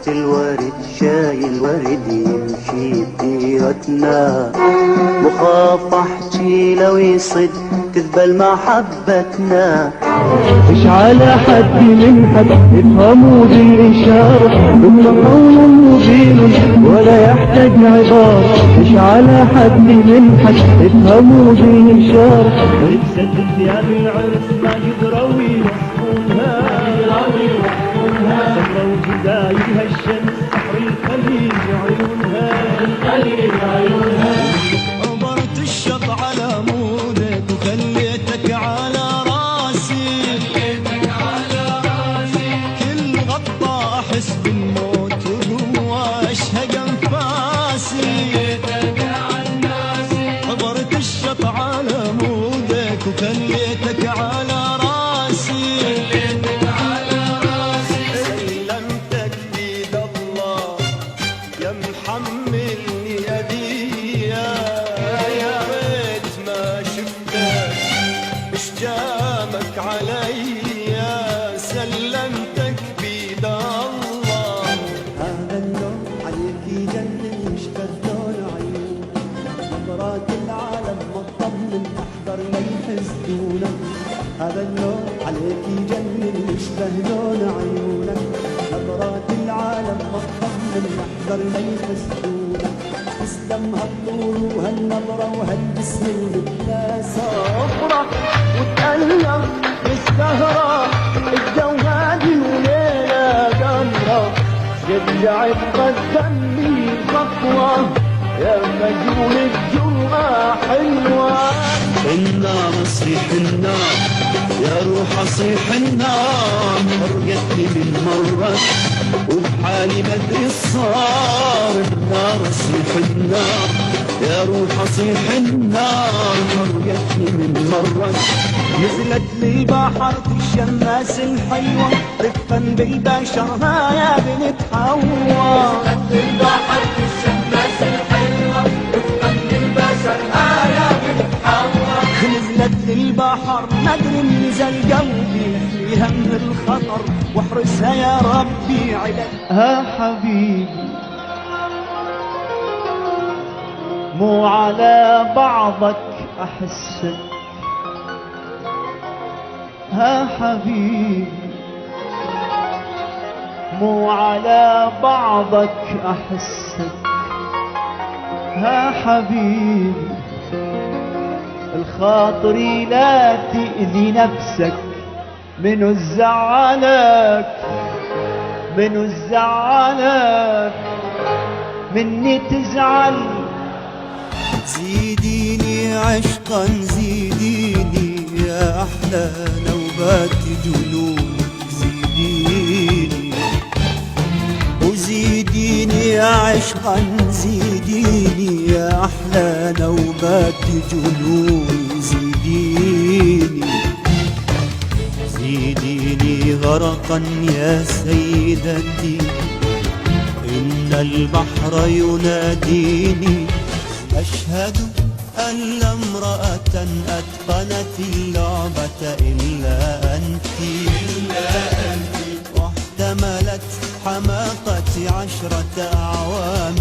وسط الورد شايل ورد يمشي بديرتنا، بخاف احكي لو يصد تذبل محبتنا. مش على حد من حد يفهموا بالإشارة، ثم قول مبين ولا يحتاج عبارة. مش على حد من حد يفهموا بالإشارة. لبست ثياب العرس ما قدروا يوصفونها، سمروا جزايلها الشمس سحر الخليج عيونها. عبرت الشط على مودك وخليتك على راسي، كل غطى احس بالموت وجوا اشهق انفاسي. عبرت الشط على مودك وخليتك على راسي، سلمتك بيد الله يا محملني اذيه. يا ريت ما شفتك اشجامك عليا، سلمتك بيد الله. هذا اللون عليك يجنن يشبه لون عيون، نظرات العالم ما تطمن تحضر لا يحسدونك. هذا اللون عليك يجنن يشبه لون عيونك، نظرات العالم ما تطمن تحضر لا يحسدونك. تسلم هالطول وهالنظرة وهالجسم اللي بلا صفرة، وتألم بالسهرة الجو هادي وليلة قمرة. يرجع يتقدم لي خطوة يا مجنون الجوع حلوة. النار صيح النار يا روح صيح النار، مرقتني من مرة وبحالي مدري الصار. النار صيح النار يا روح صيح النار، مرقتني من مرة. نزلت للبحر الشماس الحلوة رفقا بالبشر ها يا بنت حوا. نزلت للبحر الشماس الحلوة رفقا بالبشر ها يا بنت حوا. نزلت للبحر ندري نزل قلبي في هم الخطر، واحرسها يا ربي عليك. ها حبيبي مو على بعضك أحسك، ها حبيبي مو على بعضك أحسك. ها حبيبي الخاطري لا تأذي نفسك، منو الزعلك منو الزعلك مني تزعل. زيديني عشقا زيديني يا أحلى نوبات جنونك، زيديني وزيديني عشقا زيديني يا أحلى نوبات جنوني. زيديني زيديني غرقا يا سيدتي، إن البحر يناديني. أشهد أن لا امرأة أتقنت اللعبة إلا أنت، واحتملت حماقتي 10 أعوام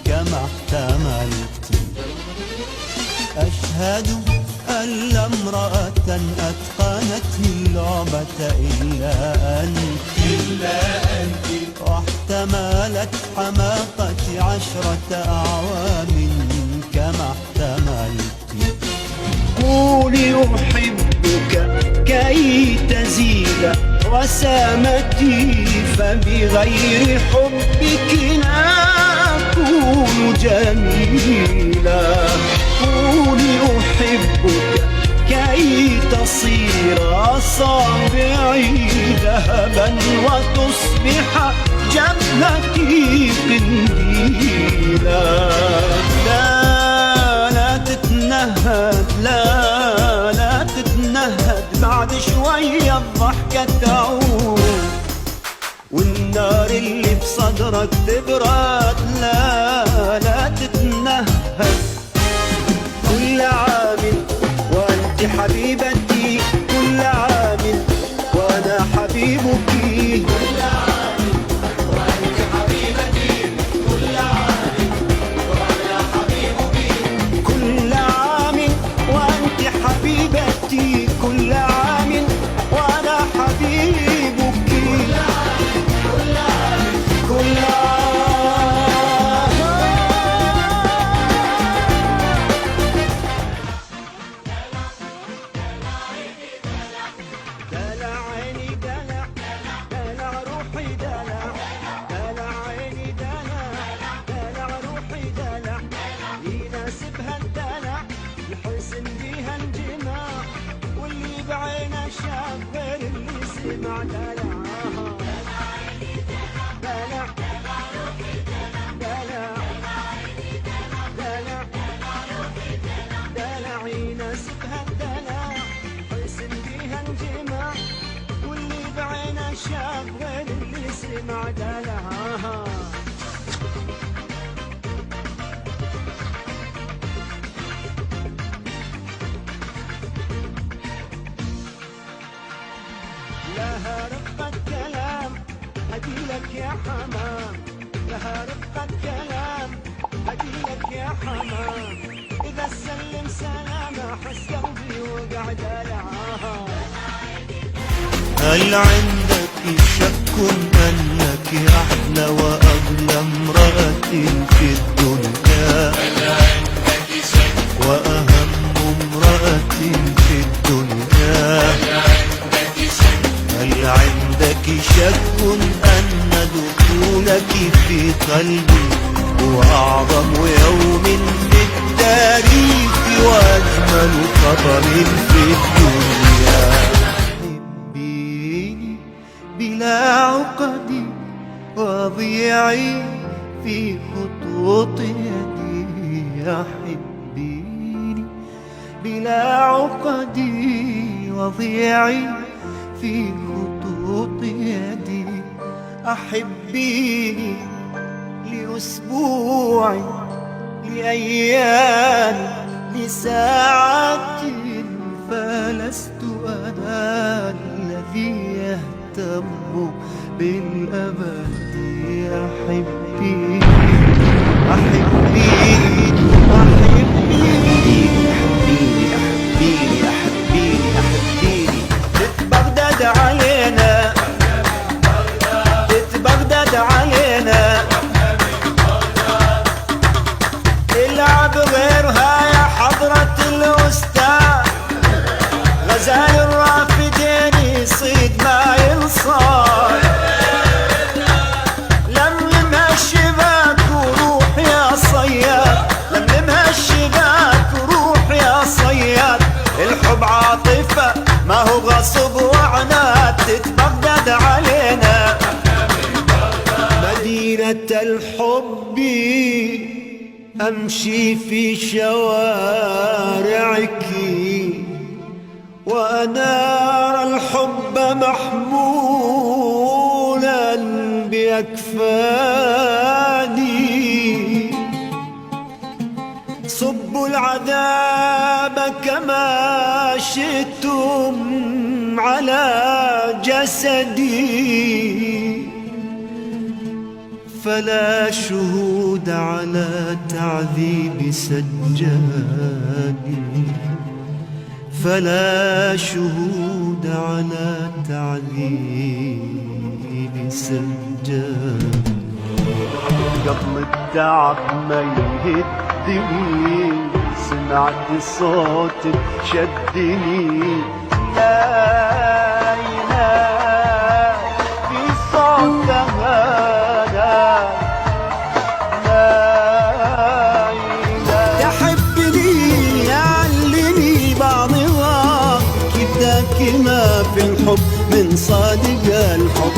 كما احتملت. أشهد أن لا امرأة أتقنت اللعبة إلا أنت، واحتملت حماقتي 10 أعوام كما احتملت. قولي أحبك كي تزيد وسامتي، فبغير حبك لا أكون جميلا. قولي أحبك كي تصير أصابعي ذهبا وتصبح جبهتي قنديلا. لا تتنهد لا تتنهد، بعد شوية الضحكة تعود والنار اللي بصدرك تبرد. لا تتنهد، كل عام وانت حبيبتي، كل عام وانا حبيبك، كل عام وانت اللي ما عدالها. لها رقة كلام هديلك يا حمام، لها رقة كلام هديلك يا حمام، إذا سلم سلامة حس قلبي وقعد ألعاها. هل عندك شك أنك أحلى وأغلى امرأة في الدنيا؟ هل عندك شك وأهم امرأة في الدنيا؟ هل عندك شك أن دخولك في قلبي هو أعظم يوم في التاريخ وأجمل خبر في الدنيا؟ حبيني بلا عقد وضيعي في خطوط يدي، أحبيني بلا عقد وضيعي في خطوط يدي، أحبيني لأسبوع لأيام لساعات، فلست أنا الذي يهتم بالأبد. أحبيني أحبيني أحبيني أحبيني أحبيني أحبيني. بغداد علينا بغداد علينا، العب غيرها يا حضرة الأستاذ، غزال الرافدين يصيد ما ينصاد، لملمها الشباك وروح يا صياد، لملمها الشباك وروح يا صياد، الحب عاطفة ما هو غصب وعناد، تتبغدد علينا مدينة الحب، أمشي في شوارعك وأنار الحب محمولا بأكفاني، صبوا العذاب كما شئتم على جسدي، فلا شهود على تعذيب سجادي، فلا شهود على تعذيب سجادي. قبل التعب ما يهدني سمعت صوتك شدني، لا إله في صوتها، ما في الحب من صادق الحب،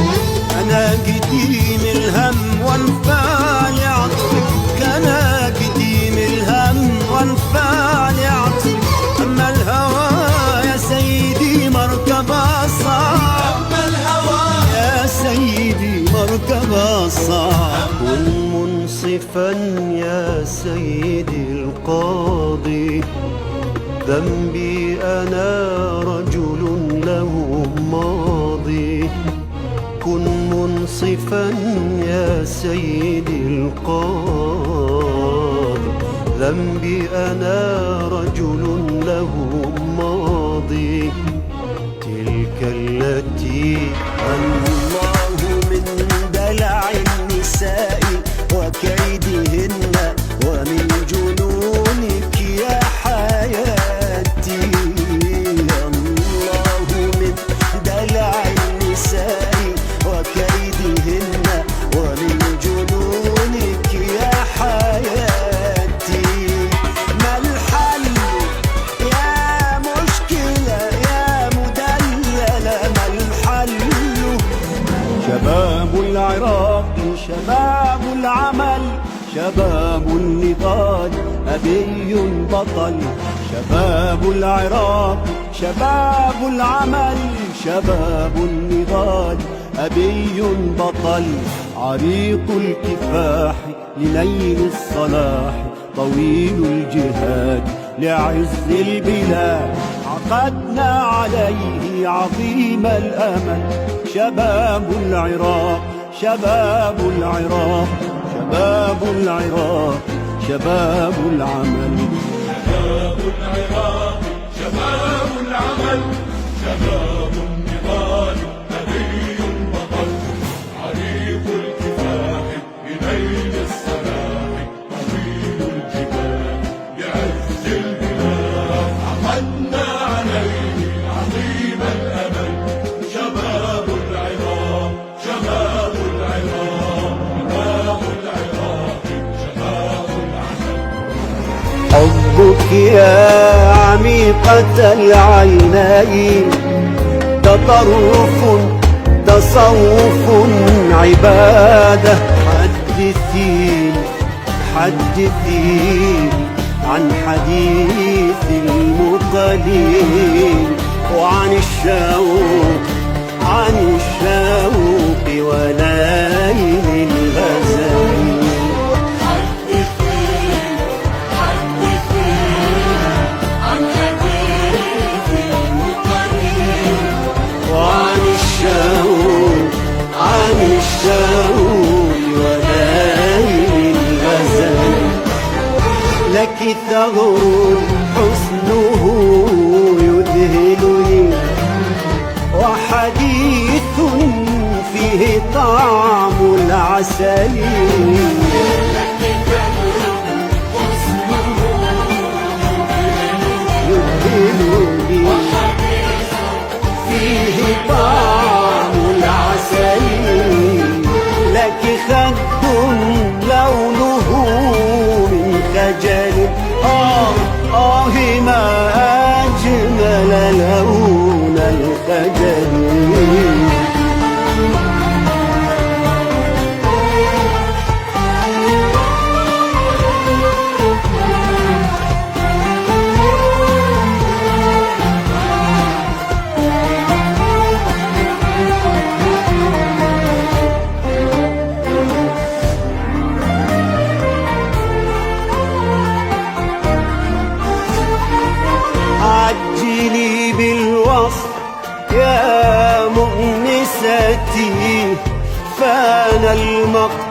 أنا قديم الهم وانفعل عطفك، أنا قديم الهم وانفعل عطفك، أما الهوى يا سيدي مركبة صعب، أما الهوى يا سيدي مركبة صعب. كن منصفا يا سيدي القاضي، ذنبي أنا رجل له ماضي، كن منصفا يا سيدي القاضي، ذنبي أنا رجل له ماضي، تلك التي الله من دلع النساء وكيدهن ومن جنونك يا حياتي، الله من دلع النساء وكيدهن ومن جنونك يا حياتي، ما الحل يا مشكلة يا مدللة، ما الحل؟ شباب العراق شباب العمل، شباب النضال أبي بطل، شباب العراق شباب العمل، شباب النضال أبي بطل عريق الكفاح لنيل الصلاح طويل الجهاد لعز البلاد عقدنا عليه عظيم الأمل شباب العراق شباب العراق شباب العراق شباب العمل شباب العراق شباب العمل شباب النضال أبي بطل عريق الكفاح بنيل الصلاح طويل الجبال بعز البلاد عقدنا عليه عظيم الأمل شباب العراق شباب العراق شباب العراق شباب العمل حبك يا عميقة العينين تطرف تصوف عبادة حدثين عن حديث المقلين وعن الشوق وليل الغزل عن الشوق وليل الغزل لك ثغر حسنه يذهلني وحديث فيه طعم العسل يذهلني فيه طعم العسل لك خد لونه من خجل ما أجمل لون الخجل عجلي بالوصف يا مؤنستي فانا المقت